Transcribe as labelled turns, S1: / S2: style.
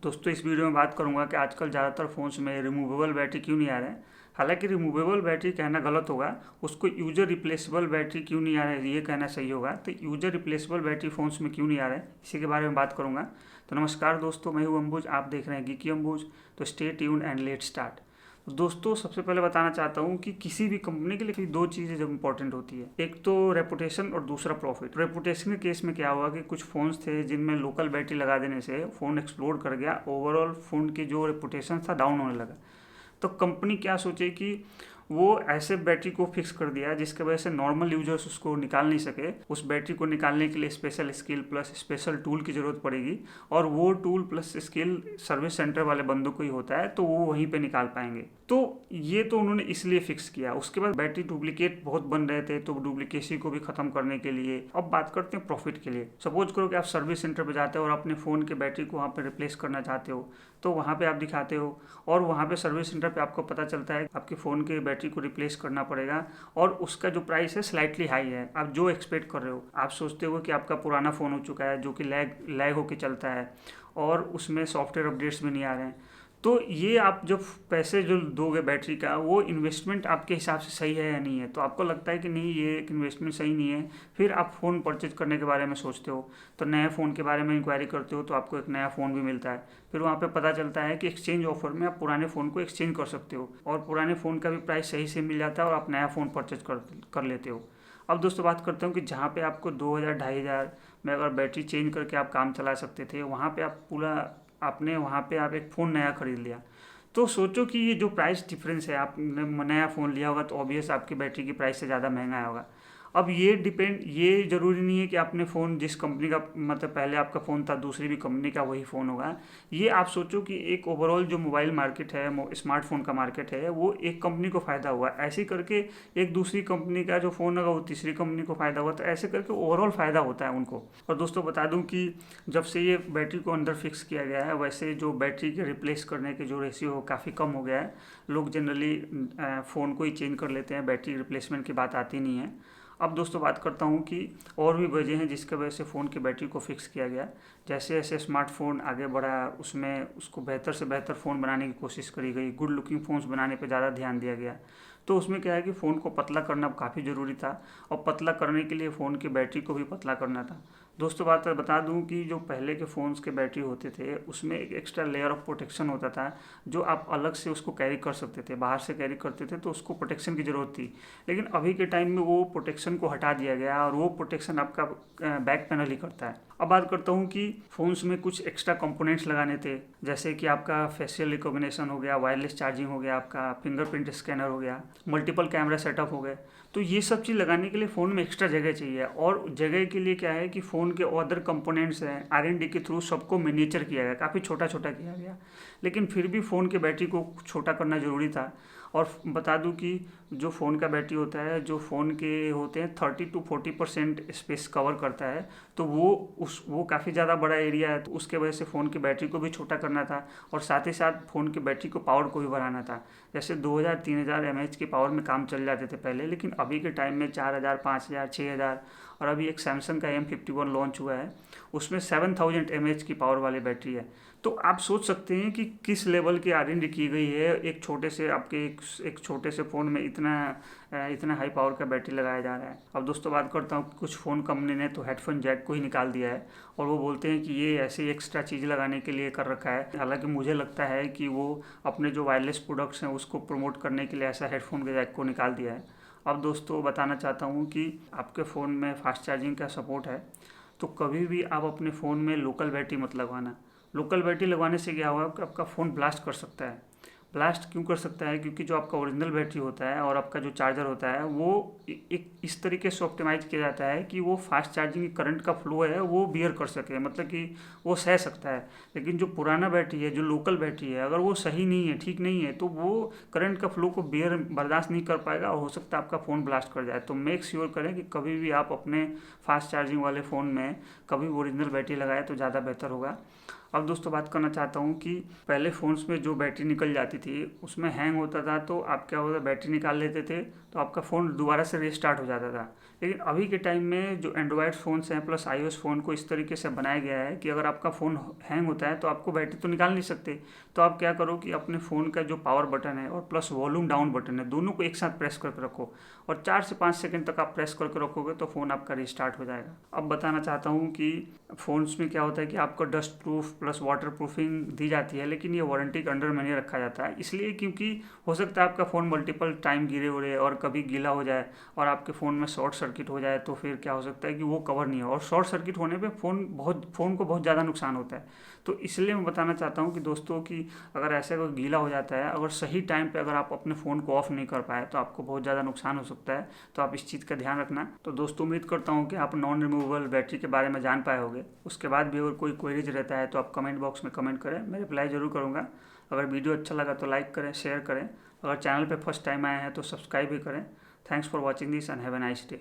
S1: दोस्तों इस वीडियो में बात करूंगा कि आजकल ज़्यादातर फ़ोन्स में रिमूवेबल बैटरी क्यों नहीं आ रहे हैं। हालांकि रिमूवेबल बैटरी कहना गलत होगा, उसको यूजर रिप्लेसेबल बैटरी क्यों नहीं आ रहे हैं ये कहना सही होगा। तो यूजर रिप्लेसेबल बैटरी फ़ोन्स में क्यों नहीं आ रहे हैं इसी के बारे में बात करूंगा। तो नमस्कार दोस्तों, मैं हूं अंबुज, आप देख रहे हैं गीकी अंबुज। तो stay tuned and let start. तो दोस्तों सबसे पहले बताना चाहता हूँ कि किसी भी कंपनी के लिए दो चीज़ें जब इंपॉर्टेंट होती है, एक तो रेपुटेशन और दूसरा प्रॉफिट। रेपुटेशन के केस में क्या हुआ कि कुछ फ़ोन्स थे जिनमें लोकल बैटरी लगा देने से फ़ोन एक्सप्लोड कर गया, ओवरऑल फ़ोन की जो रेपुटेशन था डाउन होने लगा। तो कंपनी क्या सोचे कि वो ऐसे बैटरी को फिक्स कर दिया जिसके वजह से नॉर्मल यूजर्स उसको निकाल नहीं सके। उस बैटरी को निकालने के लिए special skill plus special tool की ज़रूरत पड़ेगी, और वो tool plus skill service centre वाले बंदों को ही होता है, तो वो वहीं पे निकाल पाएंगे। तो ये तो उन्होंने इसलिए फिक्स किया। उसके बाद बैटरी डुप्लीकेट बहुत बन रहे थे, तो डुप्लीकेसी को भी ख़त्म करने के लिए अब बात करते हैं प्रॉफिट के लिए। सपोज करो कि आप सर्विस सेंटर पर जाते हो और अपने फ़ोन के बैटरी को वहाँ पर रिप्लेस करना चाहते हो, तो वहाँ पे आप दिखाते हो और वहाँ पे सर्विस सेंटर पे आपको पता चलता है आपके फ़ोन के बैटरी को रिप्लेस करना पड़ेगा, और उसका जो प्राइस है स्लाइटली हाई है। आप जो एक्सपेक्ट कर रहे हो, आप सोचते हो कि आपका पुराना फ़ोन हो चुका है जो कि लैग होके चलता है और उसमें सॉफ्टवेयर अपडेट्स भी नहीं आ रहे हैं। तो ये आप जब पैसे जो दोगे बैटरी का, वो इन्वेस्टमेंट आपके हिसाब से सही है या नहीं है। तो आपको लगता है कि नहीं, ये एक इन्वेस्टमेंट सही नहीं है, फिर आप फ़ोन परचेज करने के बारे में सोचते हो। तो नए फ़ोन के बारे में इंक्वायरी करते हो, तो आपको एक नया फ़ोन भी मिलता है। फिर वहाँ पे पता चलता है कि एक्सचेंज ऑफर में आप पुराने फ़ोन को एक्सचेंज कर सकते हो, और पुराने फ़ोन का भी प्राइस सही से मिल जाता है और आप नया फ़ोन परचेज कर लेते हो। अब दोस्तों बात करता हूँ कि जहाँ पे आपको 2000 2500 में अगर बैटरी चेंज करके आप काम चला सकते थे, वहाँ पे आप पूरा आपने वहाँ पे आप एक फ़ोन नया खरीद लिया। तो सोचो कि ये जो प्राइस डिफरेंस है, आपने नया फ़ोन लिया होगा तो ऑब्वियस आपकी बैटरी की प्राइस से ज़्यादा महंगा होगा। अब ये ज़रूरी नहीं है कि आपने फ़ोन जिस कंपनी का, मतलब पहले आपका फ़ोन था दूसरी भी कंपनी का वही फ़ोन होगा। ये आप सोचो कि एक ओवरऑल जो मोबाइल मार्केट है, स्मार्टफोन का मार्केट है, वो एक कंपनी को फ़ायदा हुआ, ऐसे करके एक दूसरी कंपनी का जो फ़ोन होगा वो तीसरी कंपनी को फ़ायदा हुआ, तो ऐसे करके ओवरऑल फ़ायदा होता है उनको। और दोस्तों बता दूं कि जब से ये बैटरी को अंदर फिक्स किया गया है, वैसे जो बैटरी के रिप्लेस करने के जो रेशियो हो काफ़ी कम हो गया है। लोग जनरली फ़ोन को ही चेंज कर लेते हैं, बैटरी रिप्लेसमेंट की बात आती नहीं है। अब दोस्तों बात करता हूँ कि और भी वजह हैं जिसके वजह से फ़ोन की बैटरी को फिक्स किया गया। जैसे जैसे स्मार्टफोन आगे बढ़ा, उसमें उसको बेहतर से बेहतर फ़ोन बनाने की कोशिश करी गई, गुड लुकिंग फ़ोन्स बनाने पर ज़्यादा ध्यान दिया गया। तो उसमें क्या है कि फ़ोन को पतला करना काफ़ी ज़रूरी था, और पतला करने के लिए फ़ोन की बैटरी को भी पतला करना था। दोस्तों बात बता दूं कि जो पहले के फ़ोन्स के बैटरी होते थे उसमें एक एक्स्ट्रा लेयर ऑफ प्रोटेक्शन होता था, जो आप अलग से उसको कैरी कर सकते थे, बाहर से कैरी करते थे तो उसको प्रोटेक्शन की ज़रूरत थी। लेकिन अभी के टाइम में वो प्रोटेक्शन को हटा दिया गया, और वो प्रोटेक्शन आपका बैक पैनल ही करता है। अब बात करता हूँ कि फ़ोन्स में कुछ एक्स्ट्रा कंपोनेंट्स लगाने थे, जैसे कि आपका फेशियल रिकॉग्निशन हो गया, वायरलेस चार्जिंग हो गया, आपका फिंगरप्रिंट स्कैनर हो गया, मल्टीपल कैमरा सेटअप हो गए। तो ये सब चीज़ लगाने के लिए फ़ोन में एक्स्ट्रा जगह चाहिए, और जगह के लिए क्या है कि फ़ोन के अदर कंपोनेंट्स हैं, R&D के थ्रू सबको मिनिएचर किया गया, काफ़ी छोटा छोटा किया गया। लेकिन फिर भी फ़ोन के बैटरी को छोटा करना ज़रूरी था। और बता दूं कि जो फ़ोन का बैटरी होता है, जो फ़ोन के होते हैं 30 to 40% स्पेस कवर करता है, तो वो काफ़ी ज़्यादा बड़ा एरिया है, तो उसके वजह से फ़ोन की बैटरी को भी छोटा करना था, और साथ ही साथ फ़ोन की बैटरी को पावर को भी बढ़ाना था। जैसे 2000 3000 mAh की पावर में काम चल जाते थे पहले, लेकिन अभी के टाइम में 4000 5000 6000, और अभी एक सैमसंग का M51 लॉन्च हुआ है, उसमें 7000 mAh की पावर वाली बैटरी है। तो आप सोच सकते हैं कि किस लेवल की R&D की गई है, एक छोटे से आपके एक छोटे से फ़ोन में इतना हाई पावर का बैटरी लगाया जा रहा है। अब दोस्तों बात करता हूँ, कुछ फ़ोन कंपनी ने तो हेडफोन जैक को ही निकाल दिया है, और वो बोलते हैं कि ये ऐसे एक्स्ट्रा चीज़ लगाने के लिए कर रखा है। हालांकि मुझे लगता है कि वो अपने जो वायरलेस प्रोडक्ट्स हैं उसको प्रमोट करने के लिए ऐसा हेडफोन के जैक को निकाल दिया है। अब दोस्तों बताना चाहता हूँ कि आपके फ़ोन में फास्ट चार्जिंग का सपोर्ट है, तो कभी भी आप अपने फ़ोन में लोकल बैटरी मत लगवाना। लोकल बैटरी लगवाने से क्या होगा कि आपका फ़ोन ब्लास्ट कर सकता है। ब्लास्ट क्यों कर सकता है? क्योंकि जो आपका ओरिजिनल बैटरी होता है और आपका जो चार्जर होता है, वो एक इस तरीके से ऑप्टिमाइज किया जाता है कि वो फास्ट चार्जिंग की करंट का फ्लो है वो बियर कर सके, मतलब कि वो सह सकता है। लेकिन जो पुराना बैटरी है, जो लोकल बैटरी है, अगर वो सही नहीं है, ठीक नहीं है, तो वो करंट का फ्लो को बर्दाश्त नहीं कर पाएगा, और हो सकता है आपका फ़ोन ब्लास्ट कर जाए। तो मेक श्योर करें कि कभी भी आप अपने फास्ट चार्जिंग वाले फ़ोन में कभी ओरिजिनल बैटरी लगाएं तो ज़्यादा बेहतर होगा। अब दोस्तों बात करना चाहता हूँ कि पहले फ़ोन्स में जो बैटरी निकल जाती थी उसमें हैंग होता था, तो आप क्या होता, बैटरी निकाल लेते थे तो आपका फ़ोन दोबारा से रीस्टार्ट हो जाता था। लेकिन अभी के टाइम में जो एंड्रॉयड फ़ोन्स हैं प्लस iOS फ़ोन को इस तरीके से बनाया गया है कि अगर आपका फ़ोन हैंग होता है तो आपको बैटरी तो निकाल नहीं सकते। तो आप क्या करो कि अपने फ़ोन का जो पावर बटन है और प्लस वॉल्यूम डाउन बटन है, दोनों को एक साथ प्रेस करके रखो और 4 से 5 सेकंड तक आप प्रेस करके रखोगे तो फ़ोन आपका रिस्टार्ट हो जाएगा। अब बताना चाहता हूँ कि फ़ोन्स में क्या होता है कि आपको dust proof plus water proofing दी जाती है, लेकिन ये वारंटी के अंडर में नहीं रखा जाता है, इसलिए क्योंकि हो सकता है आपका फ़ोन मल्टीपल टाइम गिरे उड़े और कभी गीला हो जाए और आपके फ़ोन में शॉर्ट सर्किट हो जाए, तो फिर क्या हो सकता है कि वो कवर नहीं हो, और शॉर्ट सर्किट होने पे फ़ोन को बहुत ज़्यादा नुकसान होता है। तो इसलिए मैं बताना चाहता हूँ कि दोस्तों कि अगर ऐसे कोई गीला हो जाता है, अगर सही टाइम पे अगर आप अपने फ़ोन को ऑफ़ नहीं कर पाए तो आपको बहुत ज़्यादा नुकसान हो सकता है। तो आप इस चीज़ का ध्यान रखना। तो दोस्तों उम्मीद करता हूँ कि आप नॉन रिमूवेबल बैटरी के बारे में जान पाए होंगे। उसके बाद भी अगर कोई क्वेरीज रहता है तो आप कमेंट बॉक्स में कमेंट करें, मैं रिप्लाई ज़रूर करूँगा। अगर वीडियो अच्छा लगा तो लाइक करें, शेयर करें। अगर चैनल पर फर्स्ट टाइम आए हैं तो सब्सक्राइब भी करें। Thanks for watching this and have a nice day.